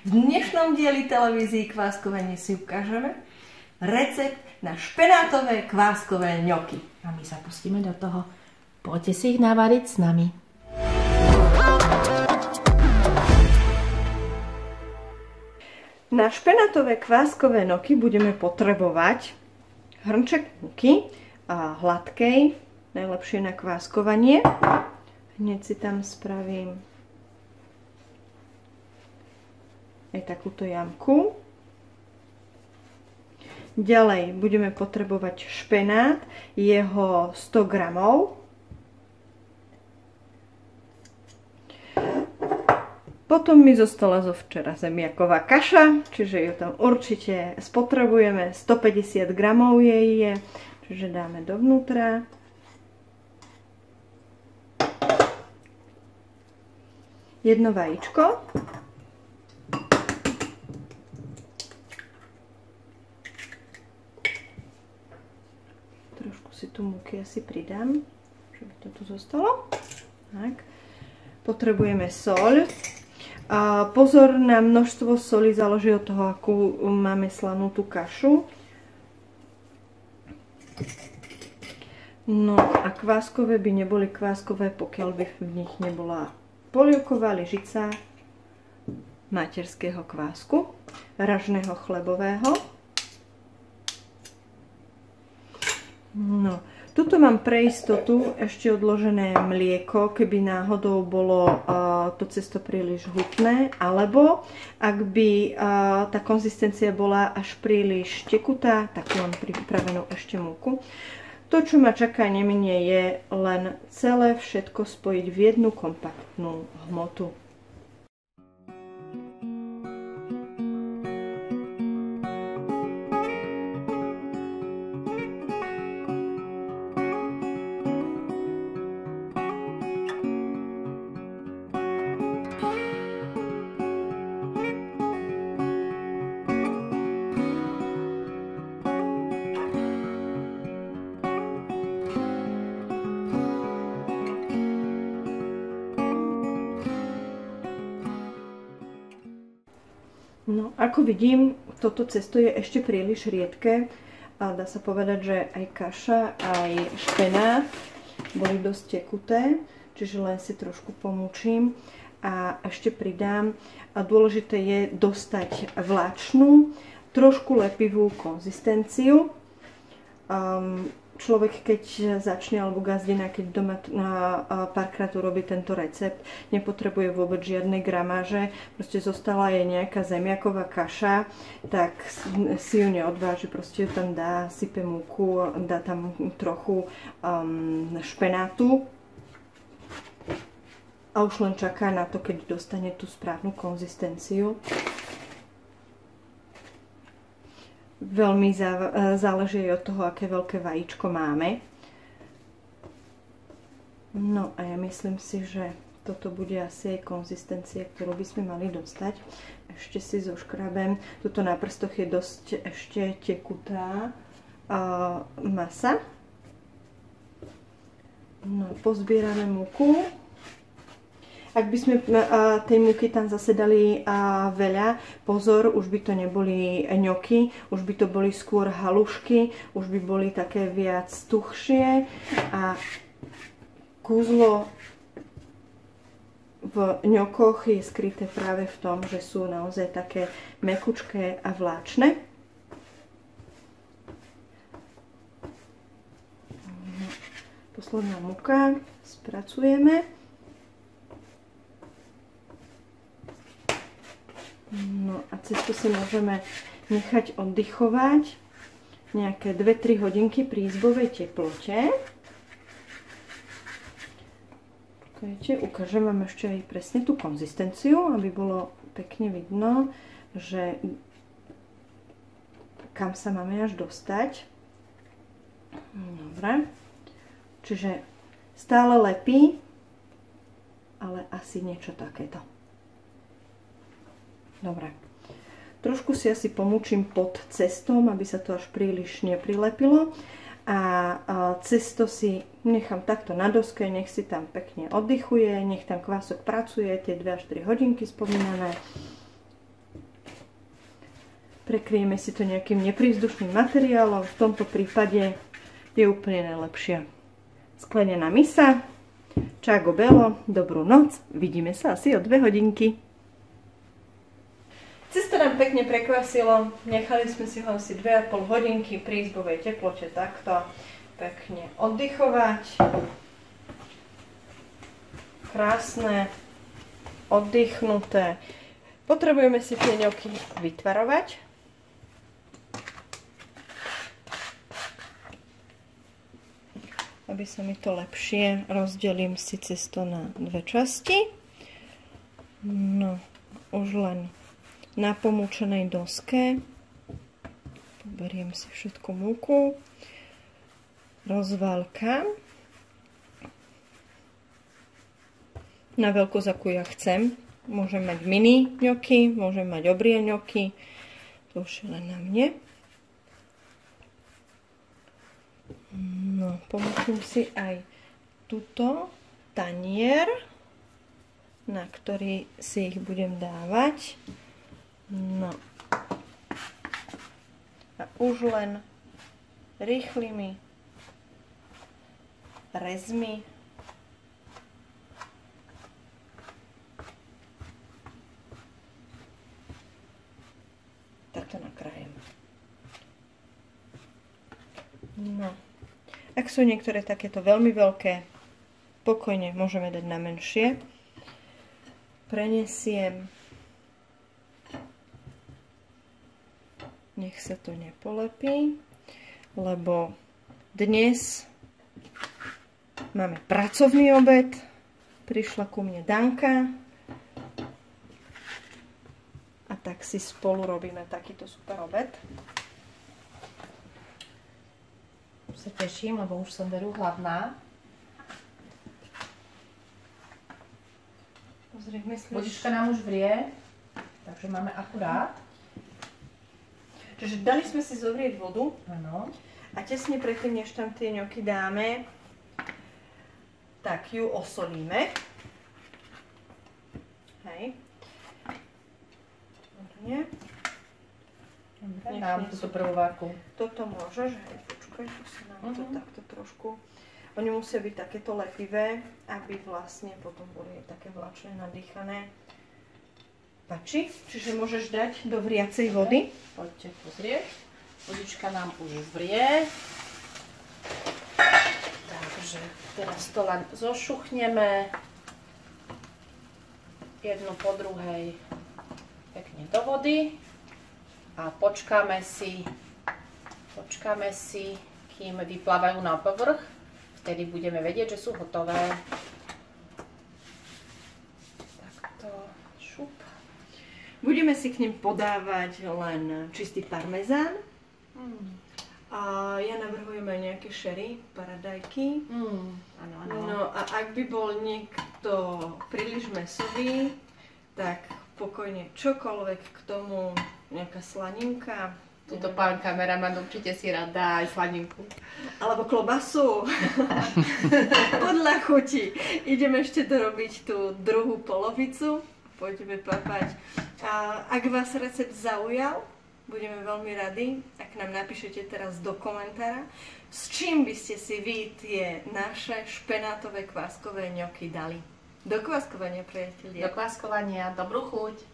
V dnešnom dieli televízii Kváskovanie si ukážeme recept na špenátové kváskové ňoky. A my sa pustíme do toho. Poďte si ich navariť s nami. Na špenátové kváskové ňoky budeme potrebovať hrnček múky a hladkej, najlepšie na kváskovanie. Hneď si tam spravím aj takúto jamku. Ďalej budeme potrebovať špenát, jeho 100 gramov. Potom mi zostala zo včera zemiaková kaša, čiže ju tam určite spotrebujeme. 150 gramov jej je, čiže dáme dovnútra. Jedno vajíčko. Trošku si tu múky asi pridám, že by to tu zostalo. Tak. Potrebujeme soľ. A pozor na množstvo soli, záleží od toho, akú máme slanú tú kašu. No a kváskové by neboli kváskové, pokiaľ by v nich nebola polievková lyžica materského kvásku, ražného chlebového. No, tuto mám pre istotu ešte odložené mlieko, keby náhodou bolo to cesto príliš hutné, alebo ak by tá konzistencia bola až príliš tekutá, tak mám pripravenú ešte múku. To, čo ma čaká, neminie, je len celé všetko spojiť v jednu kompaktnú hmotu. No, ako vidím, toto cesto je ešte príliš riedke a dá sa povedať, že aj kaša, aj špenát boli dosť tekuté, čiže len si trošku pomúčim a ešte pridám. A dôležité je dostať vláčnu, trošku lepivú konzistenciu. Človek, keď začne, alebo gazdina, keď doma párkrát urobí tento recept, nepotrebuje vôbec žiadne gramáže, proste zostala je nejaká zemiaková kaša, tak si ju neodváži, proste ju tam dá, sype múku, dá tam trochu špenátu a už len čaká na to, keď dostane tú správnu konzistenciu. Veľmi záleží od toho, aké veľké vajíčko máme. No a ja myslím si, že toto bude asi aj konzistencia, ktorú by sme mali dostať. Ešte si zoškrabem. Tuto na prstoch je dosť ešte tekutá masa. No, pozbierame múku. Ak by sme tej múky tam zase dali veľa, pozor, už by to neboli ňoky, už by to boli skôr halušky, už by boli také viac tuhšie a kúzlo v ňokoch je skryté práve v tom, že sú naozaj také mäkučké a vláčne. Posledná múka, spracujeme. No a cesto si môžeme nechať oddychovať nejaké 2-3 hodinky pri izbovej teplote. Ukážem vám ešte aj presne tú konzistenciu, aby bolo pekne vidno, že kam sa máme až dostať. Dobre. Čiže stále lepí, ale asi niečo takéto. Dobre. Trošku si asi pomúčim pod cestom, aby sa to až príliš neprilepilo. A cesto si nechám takto na doske, nech si tam pekne oddychuje, nech tam kvások pracuje, tie 2 až 3 hodinky spomínané. Prekryjeme si to nejakým neprízdušným materiálom. V tomto prípade je úplne najlepšia sklenená misa. Čago belo, dobrú noc. Vidíme sa asi o 2 hodinky. Cesto nám pekne prekvasilo. Nechali sme si ho asi 2,5 hodinky pri izbovej teplote takto pekne oddychovať. Krásne, oddychnuté. Potrebujeme si tie ňoky vytvarovať. Aby sa mi to lepšie, rozdelím si cesto na 2 časti. No, už len na pomúčenej doske poberiem si všetku múku, rozvalkám na veľkosť, akú ja chcem. Môžem mať mini ňoky, môžem mať obrie ňoky, to už je len na mne. No, pomôžem si aj túto tanier, na ktorý si ich budem dávať. No. A už len rýchlymi rezmi takto nakrájem. No. Ak sú niektoré takéto veľmi veľké, pokojne môžeme dať na menšie. Prenesiem. Nech sa to nepolepí, lebo dnes máme pracovný obed. Prišla ku mne Danka. A tak si spolu robíme takýto super obed. Už sa teším, lebo už som veru hladná. Pozri, myslíš... Vodička nám už vrie, takže máme akurát. Čiže dali sme si zovrieť vodu. Áno. A tesne predtým, než tam tie ňoky dáme, tak ju osolíme. Hej. Nie? Dám túto prvú várku. Toto môžeš, hej, počkaj, tu si nám to takto trošku. Oni musia byť takéto lepivé, aby vlastne potom boli také vláčne, nadýchané. Páči? Čiže môžeš dať do vriacej vody. Poďte pozrieť. Vodička nám už vrie. Takže teraz to len zošuchneme. Jednu po druhej pekne do vody a počkáme si, kým vyplávajú na povrch. Vtedy budeme vedieť, že sú hotové. Takto, šup. Budeme si k nim podávať len čistý parmezán. A ja navrhujem aj nejaké sherry, paradajky. Áno, áno. No a ak by bol niekto príliš mäsový, tak pokojne čokoľvek k tomu, nejaká slaninka. Tuto pán kameraman určite si rád dá aj slaninku. Alebo klobasu. Podľa chuti. Ideme ešte dorobiť tú druhú polovicu. Poďme papať. A ak vás recept zaujal, budeme veľmi radi, ak nám napíšete teraz do komentára, s čím by ste si vy tie naše špenátové kváskové ňoky dali. Do kváskovania, priatelia. Do kváskovania, dobrú chuť.